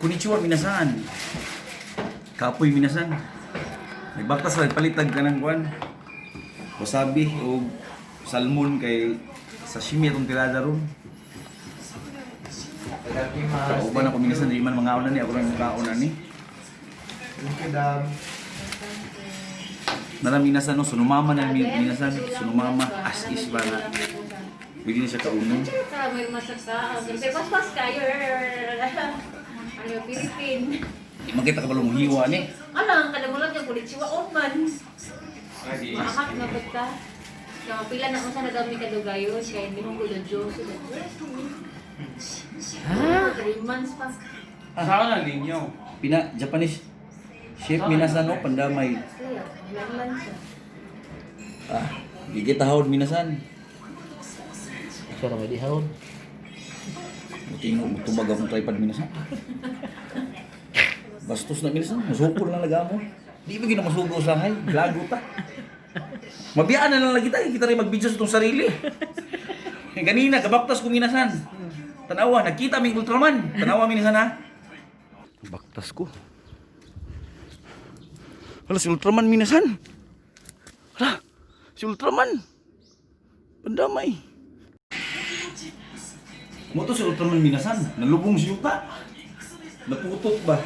Konnichiwa minasan. Kapoy minasan. May baktas lang palitag ka ng kuan. Wasabi o salmon kay sashimi atong tirada ron. Kauban ako minasan, di man mga ni ako lang kauna ni. Nara minasan no, sunumama na minasan, sunumama as is para. Bili na siya kaunon. May masaksa. Pas-pas kayo. Ano, Philippine. Makita ka ba lumang hiwa ni? Alang, kalamulat yung konnichiwa on man. Mahak na ba't ka? Pila na kung saan nadami ka dugayon, kaya hindi mong gulo Diyos. Ha? 3 months pa. Saan ang linyo? Japanese chef minasan no, pandamay. Kaya, ilan siya. Gigit tahod minasan. Siya na may dihawon. Buti mo tubag akong tripod minasan. Bastos na minasan, masukol na nagamo. Di ba gina masugo sa hay, lago ta. Mabiyaan na lang lagi tayo, kita rin mag-video sa itong sarili. Ganina, kabaktas ko minasan. Tanawa, nakita may Ultraman. Tanawa minasan ha. Baktas ko. Hala, si Ultraman minasan. Hala, si Ultraman. Pandamay. Mo to si Ultraman minasan. Nalubong si Yuta. Naputot ba?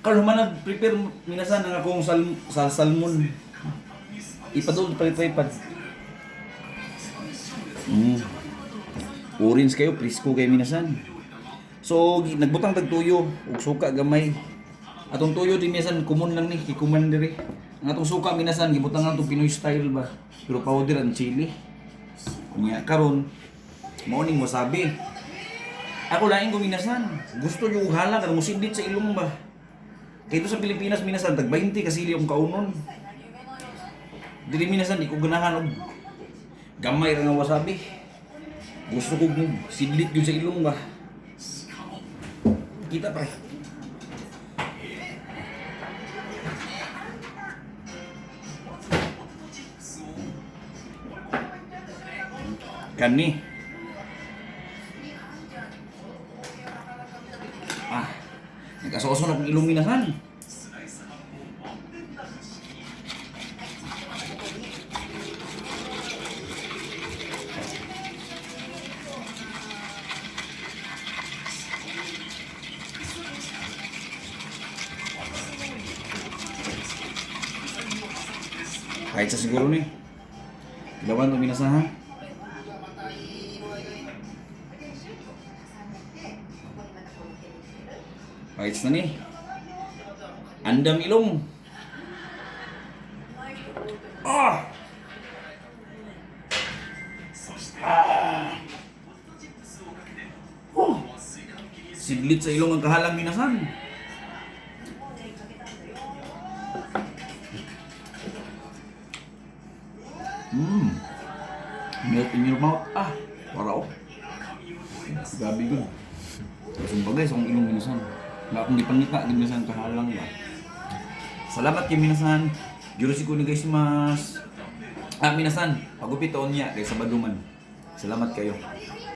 Kalau man nag-prepare minasan ng akong salmon. Ipadol palipad. Orange kayo, presko kayo minasan. So, nagbutang tag tuyo, ug suka gamay. Atong tuyo din minasan, common lang ni, kikuman diri. Ang atong suka minasan, gibutang atong Pinoy style ba. Pero powder and chili. Kunya karon, morning wasabi. Ako laing ko minasan. Gusto yung hala, kada musindit sa ilong ba. Kaya sa Pilipinas minasan, tag 20 kasi yung kaunon. Dili minasan, di ko ganahan og gamay ra nga wasabi. Gusto ko sidlit yun sa ilong ba. Kita pa. Kani. Nagkasoso na kong ilong minasan. Kahit sa siguro ni. Ilawan ito minasahan. Kahit na ni. Andam ilong. Sidlit sa ilong ang kahalang minasan. Melt in your mouth. Para gabi ko. Kasi bagay sa ilong minasan. Wala akong dipangita, minasan kahalang ba. Salamat kay minasan. Yoroshiku onegaishimasu. Minasan, pagupit taon niya kay Sabado man. Salamat kayo.